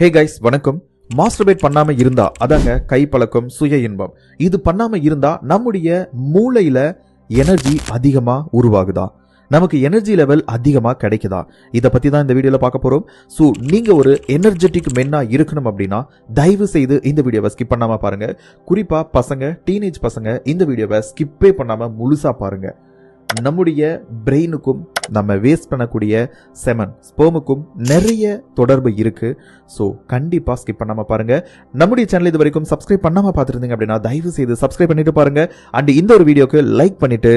Hey guys, வணக்கம். Masturbate பண்ணாம இருந்தா அதாங்க கைப்பழக்கம், சுய இன்பம். இது பண்ணாம இருந்தா நம்முடைய மூளையில எனர்ஜி அதிகமா உருவாகுதா, நமக்கு எனர்ஜி லெவல் அதிகமா கிடைக்குதா, இதை பத்தி தான் இந்த வீடியோல பார்க்க போறோம். ஸோ நீங்க ஒரு எனர்ஜெட்டிக் மென்னா இருக்கணும் அப்படின்னா தயவு செய்து இந்த வீடியோவை ஸ்கிப் பண்ணாம பாருங்க. குறிப்பா பசங்க, டீனேஜ் பசங்க இந்த வீடியோவை ஸ்கிப்பே பண்ணாம முழுசா பாருங்க. நம்முடைய பிரெயினுக்கும் நம்ம வேஸ்ட் பண்ணக்கூடிய ஸ்பெர்முக்கும் நிறைய தொடர்பு இருக்கு. ஸோ கண்டிப்பா ஸ்கிப் பண்ணாம பாருங்க. நம்முடைய சேனல் இது வரைக்கும் சப்ஸ்கிரைப் பண்ணாம பார்த்துருந்தீங்க அப்படின்னா தயவு செய்து சப்ஸ்கிரைப் பண்ணிட்டு பாருங்க. அண்ட் இந்த ஒரு வீடியோக்கு லைக் பண்ணிட்டு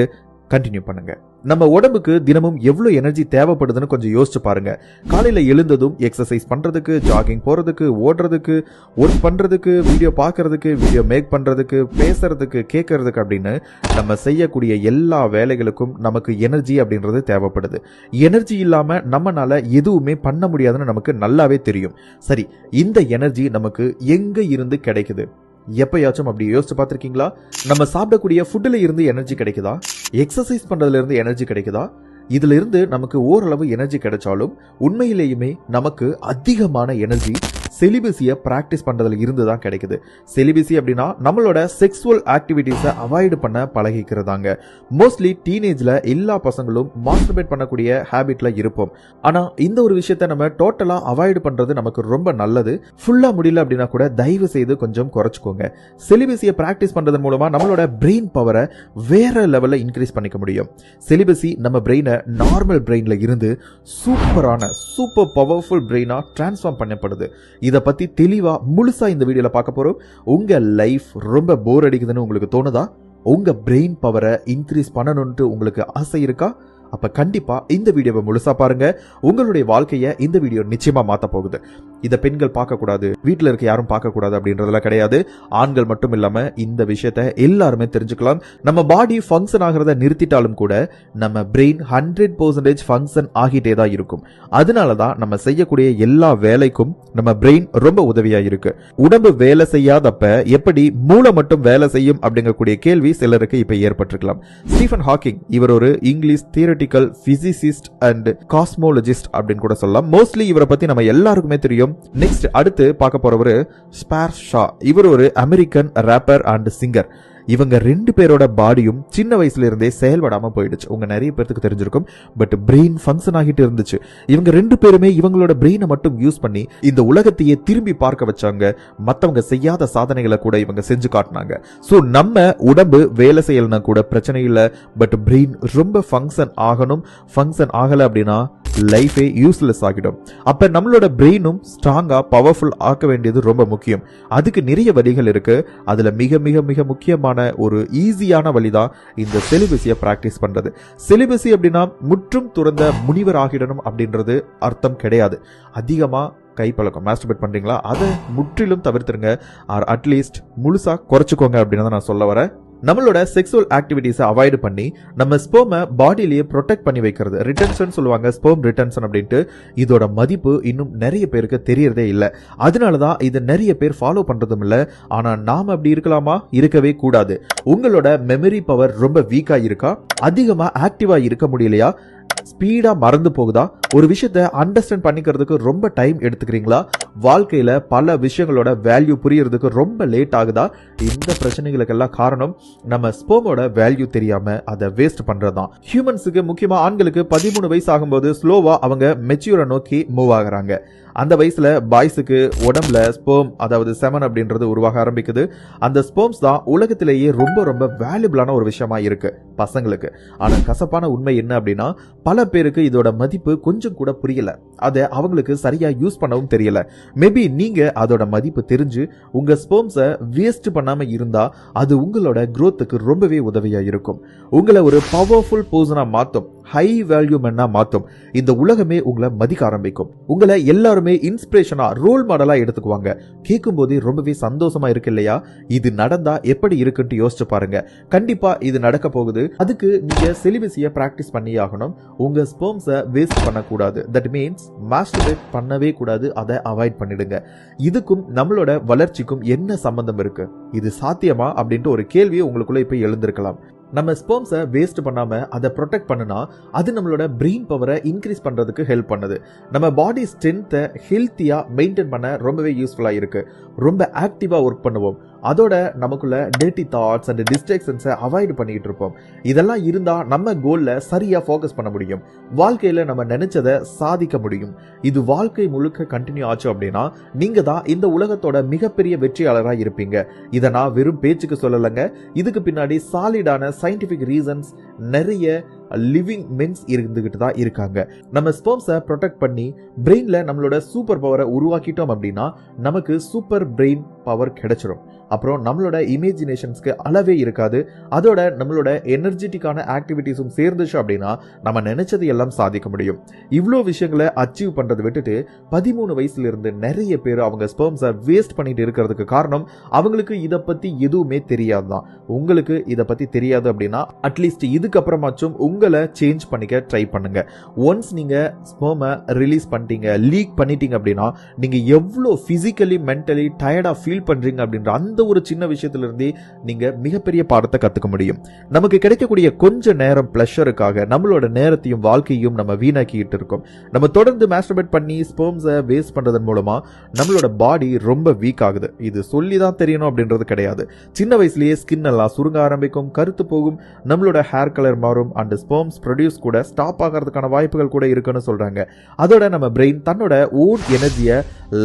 கண்டினியூ பண்ணுங்க. நம்ம உடம்புக்கு தினமும் எவ்வளவு எனர்ஜி தேவைப்படுதுன்னு கொஞ்சம் யோசிச்சு பாருங்க. காலையில எழுந்ததும் எக்ஸசைஸ் பண்றதுக்கு, ஜாகிங் போறதுக்கு, ஓடுறதுக்கு, ஒர்க் பண்றதுக்கு, வீடியோ பார்க்கறதுக்கு, வீடியோ மேக் பண்றதுக்கு, பேசுறதுக்கு, கேட்கறதுக்கு அப்படின்னு நம்ம செய்யக்கூடிய எல்லா வேலைகளுக்கும் நமக்கு எனர்ஜி அப்படின்றது தேவைப்படுது. எனர்ஜி இல்லாம நம்மனால எதுவுமே பண்ண முடியாதுன்னு நமக்கு நல்லாவே தெரியும். சரி, இந்த எனர்ஜி நமக்கு எங்க இருந்து கிடைக்குது? எப்பயாச்சும் அப்படி யோசிச்சு பார்த்திருக்கீங்களா? நம்ம சாப்பிடக்கூடிய ஃபுட்ல இருந்து எனர்ஜி கிடைக்குதா? எக்ஸசைஸ் பண்றதுல இருந்து எனர்ஜி கிடைக்குதா? இதுல இருந்து நமக்கு ஓரளவு எனர்ஜி கிடைச்சாலும் உண்மையிலேயுமே நமக்கு அதிகமான எனர்ஜி செலிபஸிய பிராக்டிஸ் பண்றதுல இருந்து தான் கிடைக்குது. செலிபஸி அப்படின்னா நம்மளோட செக்ஸுவல் ஆக்டிவிட்டிஸை அவாய்டு பண்ண பழகிக்கிறதாங்க. மோஸ்ட்லி டீனேஜ்ல எல்லா பசங்களும் மாஸ்டர்பேட் பண்ணக்கூடிய ஹேபிட்ல இருப்போம். ஆனா இந்த ஒரு விஷயத்த நம்ம டோட்டலா அவாய்டு பண்றது நமக்கு ரொம்ப நல்லது. ஃபுல்லா முடியல அப்படின்னா கூட தயவு செய்து கொஞ்சம் குறைச்சுக்கோங்க. செலிபஸிய பிராக்டிஸ் பண்றது மூலமா நம்மளோட பிரெயின் பவரை வேற லெவல்ல இன்க்ரீஸ் பண்ணிக்க முடியும். செலிபஸி நம்ம பிரெயினை நார்மல் பிரெயின்ல இருந்து சூப்பர் பவர்ஃபுல் பிரெயினா டிரான்ஸ்ஃபார்ம் பண்ணப்படுது. இதை பத்தி தெளிவா முழுசா இந்த வீடியோல பார்க்க போறோம். உங்க லைஃப் ரொம்ப போர் அடிக்குதுன்னு உங்களுக்கு தோணுதா? உங்க பிரெயின் பவரை இன்க்ரீஸ் பண்ணணும்னு உங்களுக்கு ஆசை இருக்கா? அப்ப கண்டிப்பா இந்த வீடியோவை முழுசா பாருங்க. உங்களுடைய வாழ்க்கையை இந்த வீடியோ நிச்சயமா மாத்த போகுது. இத பெண்கள் பார்க்க கூடாது, வீட்டுல இருக்க யாரும் பார்க்க கூடாது அப்படின்றதெல்லாம் கிடையாது. ஆண்கள் மட்டும் இல்லாம இந்த விஷயத்த எல்லாருமே தெரிஞ்சுக்கலாம். நம்ம பாடி ஃபங்க்ஷன் ஆகிறத நிறுத்திட்டாலும் கூட நம்ம பிரெயின் 100% ஃபங்க்ஷன் ஆகிட்டே தான் இருக்கும். அதனாலதான் நம்ம செய்யக்கூடிய எல்லா வேலைக்கும் நம்ம பிரெயின் ரொம்ப உதவியா இருக்கு. உடம்பு வேலை செய்யாதப்ப எப்படி மூளை மட்டும் வேலை செய்யும் அப்படிங்கக்கூடிய கேள்வி சிலருக்கு இப்ப ஏற்பட்டிருக்கலாம். ஸ்டீஃபன் ஹாக்கிங் இவர் ஒரு இங்கிலீஷ் தியரிட்டிக்கல் பிசிசிஸ்ட் அண்ட் காஸ்மோலஜிஸ்ட் அப்படின்னு கூட சொல்லலாம். மோஸ்ட்லி இவரை பத்தி நம்ம எல்லாருக்குமே தெரியும். நெக்ஸ்ட் அடுத்து பார்க்க போறவரு ஸ்பேர் ஷா. இவர் ஒரு அமெரிக்கன் ரேப்பர் அண்ட் சிங்கர். இவங்க ரெண்டு பேரோட பாடியும் சின்ன வயசுல இருந்தே செயல்படாம போயிடுச்சு. உங்க நிறைய பேருக்கு தெரிஞ்சிருக்கும். பட் பிரெயின் ஃபங்க்ஷன் ஆகிட்டு இருந்துச்சு. இவங்க ரெண்டு பேருமே இவங்களோட பிரெயினை மட்டும் யூஸ் பண்ணி இந்த உலகத்தையே திரும்பி பார்க்க வச்சாங்க. மத்தவங்க செய்யாத சாதனைகளை கூட இவங்க செஞ்சு காட்டினாங்க. சோ நம்ம உடம்பு வேலை செய்யலன்னா கூட பிரச்சனை இல்லை. பட் பிரெயின் ரொம்ப ஃபங்க்ஷன் ஆகணும். ஃபங்க்ஷன் ஆகல அப்படின்னா லைஃபே யூஸ்லெஸ் ஆகிடும். அப்ப நம்மளோட பிரெயினும் ஸ்ட்ராங்கா பவர்ஃபுல் ஆக்க வேண்டியது ரொம்ப முக்கியம். அதுக்கு நிறைய வழிகள் இருக்கு. அதுல மிக மிக மிக முக்கியமான ஒரு ஈஸியான வழிதான் இந்த செலிபஸியை பிராக்டிஸ் பண்றது. செலிபஸி அப்படின்னா முற்றும் துறந்த முனிவர் ஆகிடணும் அப்படின்றது அர்த்தம் கிடையாது. அதிகமா கைப்பழக்கம் மாஸ்டர்பேட் பண்றீங்களா, அதை முற்றிலும் தவிர்த்துருங்க. ஆர் அட்லீஸ்ட் முழுசா குறைச்சுக்கோங்க அப்படின்னு நான் சொல்ல வரேன். நம்மளோட செக்ஸுவல் ஆக்டிவிட்டிஸை அவாய்டு பண்ணி நம்ம ஸ்பெர்மை பாடியிலேயே ப்ரொடெக்ட் பண்ணி வைக்கிறது, ரிட்டன்ஷன் சொல்லுவாங்க, ஸ்பெர்ம் ரிட்டன்ஷன் அப்படின்ட்டு. இதோட மதிப்பு இன்னும் நிறைய பேருக்கு தெரியறதே இல்லை. அதனாலதான் இதை நிறைய பேர் ஃபாலோ பண்றதும் இல்லை. ஆனா நாம அப்படி இருக்கலாமா? இருக்கவே கூடாது. உங்களோட மெமரி பவர் ரொம்ப வீக்கா இருக்கா? அதிகமா ஆக்டிவா இருக்க முடியலையா? ஸ்பீடா மறந்து போகுதா? ஒரு விஷயத்தை அண்டர்ஸ்டாண்ட் பண்ணிக்கிறதுக்கு ரொம்ப டைம் எடுத்துக்கிறீங்களா? வாழ்க்கையில பல விஷயங்களோட வேல்யூ புரியறதுக்கு ரொம்ப லேட் ஆகுதா? இந்த பிரச்சனைகளுக்கெல்லாம் காரணம் நம்ம ஸ்பெர்மோட வேல்யூ தெரியாம அதை வேஸ்ட் பண்றதுதான். ஹியூமன்ஸுக்கு, முக்கியமா ஆண்களுக்கு 13 வயசு ஆகும்போது ஸ்லோவா அவங்க மெச்சூரை நோக்கி மூவ் ஆகுறாங்க. அந்த வயசுல பாய்ஸுக்கு உடம்புல ஸ்பெர்ம், அதாவது செமன் அப்படின்றது உருவாக ஆரம்பிக்குது. அந்த ஸ்பெர்ம்ஸ் தான் உலகத்திலேயே ரொம்ப ரொம்ப வேல்யூபிளான ஒரு விஷயமா இருக்கு பசங்களுக்கு. ஆனா கசப்பான உண்மை என்ன அப்படின்னா, பல பேருக்கு இதோட மதிப்பு கொஞ்சம் கூட புரியல. அதை அவங்களுக்கு சரியா யூஸ் பண்ணவும் தெரியல. மேபி நீங்க அதோட மதிப்பு தெரிஞ்சு உங்க ஸ்பெர்ம்ஸை வேஸ்ட் பண்ணாம இருந்தா அது உங்களோட growthக்கு ரொம்பவே உதவியா இருக்கும். உங்களை ஒரு பவர்ஃபுல் பர்சனா மாத்தும், ஹை வேல்யூ மென்னா மாத்தும். இந்த உலகமே உங்களை மதிக்க ஆரம்பிக்கும். உங்களை எல்லாருமே இன்ஸ்பிரேஷனா, ரோல் மாடலா எடுத்துக்குவாங்க. கேட்கும் போதே ரொம்பவே சந்தோஷமா இருக்கு இல்லையா? இது நடந்தா எப்படி இருக்குன்னு யோசிச்சு பாருங்க. கண்டிப்பா இது நடக்க போகுது. அதுக்கு நீங்க செலிபஸியை பிராக்டிஸ் பண்ணி ஆகணும். உங்க ஸ்பெர்ம்ஸை வேஸ்ட் பண்ணக்கூடாது. தட் மீன்ஸ் மாஸ்டர்பேட் பண்ணவே கூடாது. அதை அவாய்ட் பண்ணிடுங்க. இதுக்கும் நம்மளோட வளர்ச்சிக்கும் என்ன சம்பந்தம் இருக்கு? இது சாத்தியமா அப்படின்ட்டு ஒரு கேள்வி உங்களுக்குள்ள இப்ப எழுந்திருக்கலாம். நம்ம ஸ்பெர்ம்ஸை வேஸ்ட் பண்ணாம அதை ப்ரொடெக்ட் பண்ணுனா அது நம்மளோட பிரெயின் பவரை இன்க்ரீஸ் பண்றதுக்கு ஹெல்ப் பண்ணுது. நம்ம பாடி ஸ்ட்ரென்த்தை ஹெல்த்தியா மெயின்டைன் பண்ண ரொம்பவே யூஸ்ஃபுல்லா இருக்கு. ரொம்ப ஆக்டிவா ஒர்க் பண்ணுவோம். அதோட நமக்குள்ள டர்ட்டி தாட்ஸ் அண்ட் டிஸ்ட்ராக்ஷன்ஸை அவாய்ட் பண்ணிட்டு இருப்போம். இதெல்லாம் இருந்தா நம்ம கோல்ல சரியா ஃபோக்கஸ் பண்ண முடியும். வாழ்க்கையில நம்ம நினைச்சதை சாதிக்க முடியும். இது வாழ்க்கை முழுக்க கண்டினியூ ஆச்சு அப்படின்னா நீங்க தான் இந்த உலகத்தோட மிகப்பெரிய வெற்றியாளராக இருப்பீங்க. இதை நான் வெறும் பேச்சுக்கு சொல்லலைங்க. இதுக்கு பின்னாடி சாலிடான சயின்டிபிக் ரீசன்ஸ் நிறைய லிவிங் மென்ஸ் இருந்துகிட்டு தான் இருக்காங்க. நம்ம ஸ்பெர்ம்ஸை ப்ரொடெக்ட் பண்ணி பிரெயின்ல நம்மளோட சூப்பர் பவரை உருவாக்கிட்டோம் அப்படின்னா நமக்கு சூப்பர் பிரெயின் பவர் கிடைச்சிடும். அப்புறம் நம்மளோட இமேஜினேஷன்ஸ்க்கு அளவே இருக்காது. அதோட நம்மளோட எனர்ஜெட்டிக்கான ஆக்டிவிட்டிஸும் சேர்ந்துச்சு அப்படின்னா நம்ம நினைச்சது எல்லாம் சாதிக்க முடியும். இவ்வளோ விஷயங்களை அச்சீவ் பண்றதை விட்டுட்டு 13 வயசுல இருந்து நிறைய பேர் அவங்க ஸ்பெர்ம்ஸை வேஸ்ட் பண்ணிட்டு இருக்கிறதுக்கு காரணம் அவங்களுக்கு இதை பத்தி எதுவுமே தெரியாது தான். உங்களுக்கு இதை பத்தி தெரியாது அப்படின்னா அட்லீஸ்ட் இதுக்கப்புறமாச்சும் உங்களை சேஞ்ச் பண்ணிக்க ட்ரை பண்ணுங்க. ஒன்ஸ் நீங்க ஸ்பெர்மை ரிலீஸ் பண்ணிட்டீங்க, லீக் பண்ணிட்டீங்க அப்படின்னா நீங்க எவ்வளோ பிசிக்கலி மென்டலி டயர்டா ஃபீல் பண்றீங்க அப்படின்ற அந்த ஒரு சின்ன விஷயத்துல இருந்தே நீங்க மிகப்பெரிய பாடத்தை கத்துக்க முடியும். நமக்கு கிடைக்கக்கூடிய கொஞ்ச நேரம் பிளஷருக்காக நம்மளோட நேரத்தையும் வாழ்க்கையும் நம்ம வீணாக்கிட்டு இருக்கோம். நம்ம தொடர்ந்து மாஸ்டர்பேட் பண்ணி ஸ்பெர்ம்ஸை வேஸ்ட் பண்றதன் மூலமா நம்மளோட பாடி ரொம்ப வீக் ஆகுது. இது சொல்லி தான் தெரியணும் அப்படின்றது கிடையாது. சின்ன வயசுலயே ஸ்கின் எல்லாம் சுருங்க ஆரம்பிக்கும், கருத்து போகும், நம்மளோட ஹேர் கலர் மாறும் அண்ட் ஸ்பெர்ம்ஸ் ப்ரொடியூஸ் கூட ஸ்டாப் ஆகிறதுக்கான வாய்ப்புகள் கூட இருக்குன்னு சொல்றாங்க. அதோட நம்ம பிரெயின் தன்னோட ஓன் எனர்ஜியை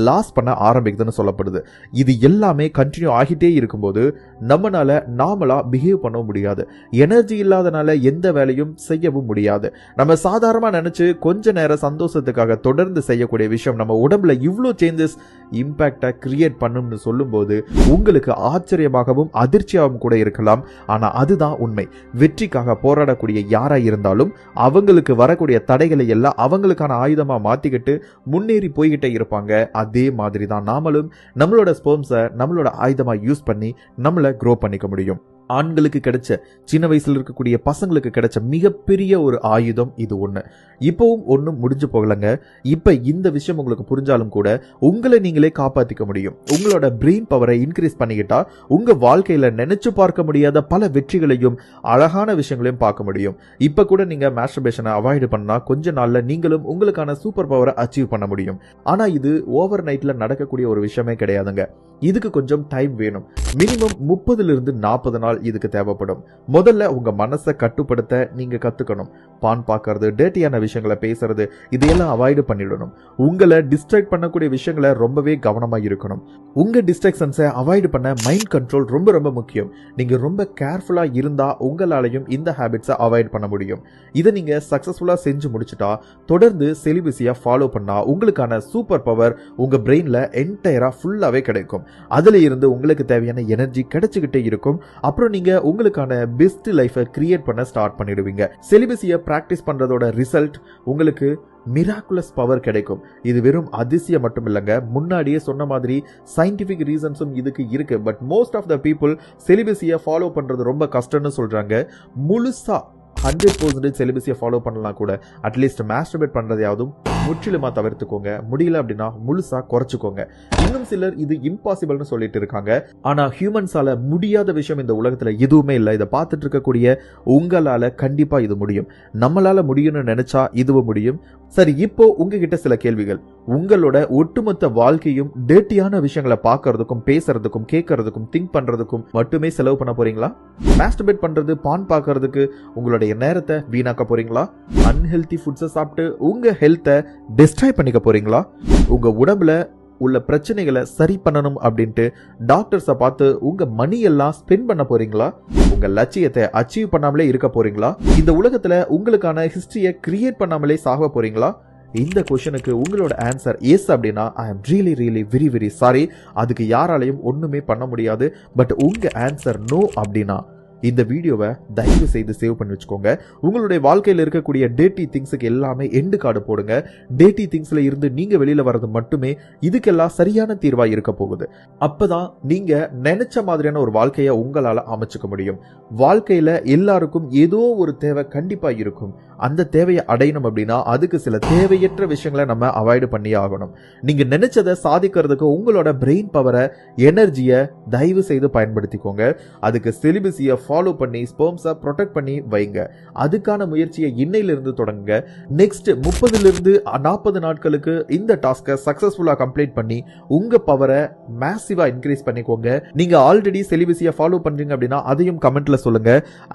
லாஸ் பண்ண ஆரம்பிக்குதுன்னு சொல்லப்படுது. இது எல்லாமே கண்டினியூ ஆகிட்டே இருக்கும்போது நம்மளால நாமளா பிஹேவ் பண்ண முடியாது. எனர்ஜி இல்லாதனால எந்த வேலையும் செய்யவும் முடியாது. நம்ம சாதாரணமா நினைச்சு கொஞ்ச நேரம் சந்தோஷத்துக்காக தொடர்ந்து செய்யக்கூடிய விஷயம் நம்ம உடம்புல இவ்வளோ சேஞ்சஸ் இம்பாக்டை கிரியேட் பண்ணும்னு சொல்லும்போது உங்களுக்கு ஆச்சரியமாகவும் அதிர்ச்சியாகவும் கூட இருக்கலாம். ஆனா அதுதான் உண்மை. வெற்றிக்காக போராடக்கூடிய யாரா இருந்தாலும் அவங்களுக்கு வரக்கூடிய தடைகளை எல்லாம் அவங்களுக்கான ஆயுதமா மாத்திக்கிட்டு முன்னேறி போய்கிட்டே இருப்பாங்க. அதே மாதிரி தான் நாமளும் நம்மளோட ஸ்பெர்ம்ஸை நம்மளோட ஆயுதமா யூஸ் பண்ணி நம்மளை க்ரோ பண்ணிக்க முடியும். ஆண்களுக்கு கிடைச்ச, சின்ன வயசுல இருக்கக்கூடிய பசங்களுக்கு கிடைச்ச மிகப்பெரிய ஒரு ஆயுதம் இது ஒண்ணு. இப்பவும் ஒன்றும் முடிஞ்சு போகலங்க. இப்ப இந்த விஷயம் உங்களுக்கு புரிஞ்சாலும் கூட உங்களை நீங்களே காப்பாத்திக்க முடியும். உங்களோட பிரெயின் பவரை இன்க்ரீஸ் பண்ணிக்கிட்டா உங்க வாழ்க்கையில நினைச்சு பார்க்க முடியாத பல வெற்றிகளையும் அழகான விஷயங்களையும் பார்க்க முடியும். இப்ப கூட நீங்க மாஸ்டர்பேஷனை அவாய்ட் பண்ணா கொஞ்ச நாள்ல நீங்களும் உங்களுக்கான சூப்பர் பவரை அச்சீவ் பண்ண முடியும். ஆனா இது ஓவர் நைட்ல நடக்கக்கூடிய ஒரு விஷயமே கிடையாதுங்க. இதுக்கு கொஞ்சம் டைம் வேணும். மினிமம் 30 to 40 நாள் இதுக்கு தேவைப்படும். முதல்ல உங்க மனசை கட்டுப்படுத்த நீங்க கத்துக்கணும். பான் பார்க்கறது, டேட்டியான விஷயங்களை பேசுறது, இதையெல்லாம் அவாய்டு பண்ணிடணும். உங்களை டிஸ்ட்ராக்ட் பண்ணக்கூடிய விஷயங்களை ரொம்பவே கவனமா இருக்கணும். உங்க டிஸ்ட்ராக்ஷன்ஸை அவாய்டு பண்ண மைண்ட் கண்ட்ரோல் ரொம்ப ரொம்ப முக்கியம். நீங்க ரொம்ப கேர்ஃபுல்லா இருந்தா உங்களாலையும் இந்த ஹேபிட்ஸை அவாய்ட் பண்ண முடியும். இதை நீங்க சக்சஸ்ஃபுல்லா செஞ்சு முடிச்சுட்டா தொடர்ந்து செலிபஸியா ஃபாலோ பண்ணா உங்களுக்கான சூப்பர் பவர் உங்க பிரெயின்ல என்டையரா ஃபுல்லாவே கிடைக்கும். அதுல இருந்து உங்களுக்கு தேவையான எனர்ஜி கிடைச்சுக்கிட்டே இருக்கும். அப்புறம் நீங்க உங்களுக்கான பெஸ்ட் லைஃபை கிரியேட் பண்ண ஸ்டார்ட் பண்ணிடுவீங்க. செலிபஸியை பிராக்டிஸ் பண்றதோட ரிசல்ட் உங்களுக்கு மிராக்குலஸ் பவர் கிடைக்கும். இது வெறும் அதிசயம் மட்டும் இல்லைங்க. முன்னாடியே சொன்ன மாதிரி சயின்டிபிக் ரீசன்ஸும் இதுக்கு இருக்கு. But most of the people செலிபஸியை ஃபாலோ பண்றது ரொம்ப கஷ்டம்னு சொல்றாங்க. முழுசா 100% செலிபஸியை ஃபாலோ பண்ணலாம் கூட அட்லீஸ்ட் மாஸ்டர்பேட் பண்றதையாவதும் முற்றிலுமா தவிர்த்துக்கோங்க. முடியல அப்படின்னா முழுசா குறைச்சிக்கோங்க. இன்னும் சிலர் இது இம்பாசிபிள்னு சொல்லிட்டு இருக்காங்க. ஆனா ஹியூமன்ஸால முடியாத விஷயம் இந்த உலகத்துல எதுவுமே இல்லை. இதை பார்த்துட்டு இருக்கக்கூடிய உங்களால கண்டிப்பா இது முடியும். நம்மளால முடியும்னு நினைச்சா இதுவும் முடியும். சரி, இப்போ உங்ககிட்ட சில கேள்விகள். உங்களோட ஒட்டுமொத்த வாழ்க்கையும் டேட்டியான விஷயங்களை பார்க்கறதுக்கும் பேசுறதுக்கும் கேட்கறதுக்கும் திங்க் பண்றதுக்கும் மட்டுமே செலவு பண்ண போறீங்களா? மாஸ்டர்பேட் பண்றது, பான் பார்க்கறதுக்கு உங்களுடைய நேரத்தை வீணாக்க போறீங்களா? அன்ஹெல்தி ஃபுட்ஸை சாப்பிட்டு உங்க ஹெல்த்தை டிஸ்ட்ராய் பண்ணிக்க போறீங்களா? உங்க உடம்புல உள்ள பிரச்சனைகளை சரி பண்ணணும் அப்படின்ட்டு டாக்டர்ஸை பார்த்து உங்க மணி எல்லாம் ஸ்பெண்ட் பண்ண போறீங்களா? உங்க லட்சியத்தை அச்சீவ் பண்ணாமலே இருக்க போறீங்களா? இந்த உலகத்துல உங்களுக்கான ஹிஸ்டரியை கிரியேட் பண்ணாமலே சாக போறீங்களா? இந்த கொஸ்டினுக்கு உங்களோட ஆன்சர் எஸ் அப்படின்னா I am really very sorry. அதுக்கு யாராலையும் ஒண்ணுமே பண்ண முடியாது. பட் உங்க ஆன்சர் நோ அப்படின்னா இந்த வீடியோவை தயவு செய்து சேவ் பண்ணி வச்சுக்கோங்க. உங்களுடைய வாழ்க்கையில் இருக்கக்கூடிய டேட்டி திங்ஸுக்கு எல்லாமே எண்டு கார்டு போடுங்க. டேட்டி திங்ஸ்ல இருந்து நீங்க வெளியில வர்றது மட்டுமே இதுக்கெல்லாம் சரியான தீர்வா இருக்க போகுது. அப்பதான் நீங்க நினைச்ச மாதிரியான ஒரு வாழ்க்கையை உங்களால அமைச்சுக்க முடியும். வாழ்க்கையில எல்லாருக்கும் ஏதோ ஒரு தேவை கண்டிப்பா இருக்கும். அந்த தேவையை அடையணும் அப்படின்னா அதுக்கு சில தேவையற்ற விஷயங்களை நம்ம அவாய்டு பண்ணி ஆகணும். நீங்க நினைச்சதை சாதிக்கிறதுக்கு உங்களோட பிரெயின் பவரை, எனர்ஜியை தயவு செய்து பயன்படுத்திக்கோங்க. அதுக்கு செலிபஸியை ஃபாலோ பண்ணி ஸ்பெர்ம்ஸை ப்ரொடெக்ட் பண்ணி வைங்க. அதுக்கான முயற்சியை இன்னையிலிருந்து தொடங்குங்க. நெக்ஸ்ட் 30 40 நாட்களுக்கு இந்த டாஸ்கை சக்சஸ்ஃபுல்லா கம்ப்ளீட் பண்ணி உங்க பவரை மேசிவா இன்க்ரீஸ் பண்ணிக்கோங்க. நீங்க ஆல்ரெடி செலிபஸியை ஃபாலோ பண்றீங்க அப்படின்னா அதையும் கமெண்ட்ல சொல்லுங்க.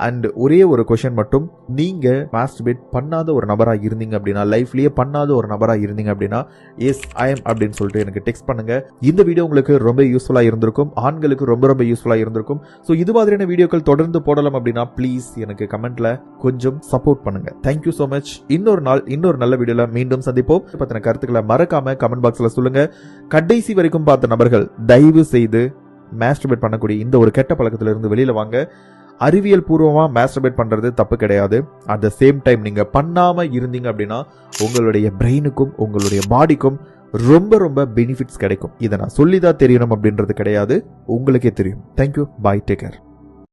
அண்ட் ஒரே ஒரு क्वेश्चन மட்டும், நீங்க மாஸ்டர்பேட் பண்ணாத ஒரு நபரா இருந்தீங்க அப்படின்னா, லைஃப்லயே பண்ணாத ஒரு நபரா இருந்தீங்க அப்படின்னா எஸ் ஐ எம் அப்படின்னு சொல்லிட்டு எனக்கு டெக்ஸ்ட் பண்ணுங்க. இந்த வீடியோ உங்களுக்கு ரொம்ப யூஸ்ஃபுல்லா இருந்திருக்கும், ஆண்களுக்கு ரொம்ப ரொம்ப யூஸ்ஃபுல்லா இருந்திருக்கும். ஸோ இது மாதிரியான வீடியோக்கள் தொடர்ந்து போடலாம் அப்படின்னா ப்ளீஸ் எனக்கு கமெண்ட்ல கொஞ்சம் சப்போர்ட் பண்ணுங்க. Thank you so much. இன்னொரு நாள் இன்னொரு நல்ல வீடியோல மீண்டும் சந்திப்போம். பத்தின கருத்துக்களை மறக்காம கமெண்ட் பாக்ஸ்ல சொல்லுங்க. கடைசி வரைக்கும் பார்த்த நபர்கள் தயவு செய்து மாஸ்டர்பேட் பண்ணக்கூடிய இந்த ஒரு கெட்ட பழக்கத்திலிருந்து வெளியில வாங்க. அறிவியல் பூர்வமா மாஸ்டர்பேட் பண்றது தப்பு கிடையாது. அட் த சேம் டைம் நீங்க பண்ணாம இருந்தீங்க அப்படின்னா உங்களுடைய பிரெயினுக்கும் உங்களுடைய பாடிக்கும் ரொம்ப ரொம்ப பெனிஃபிட்ஸ் கிடைக்கும். இதை நான் சொல்லிதான் தெரியணும் அப்படின்றது கிடையாது, உங்களுக்கே தெரியும். தேங்க்யூ, பாய், டேக் கேர்.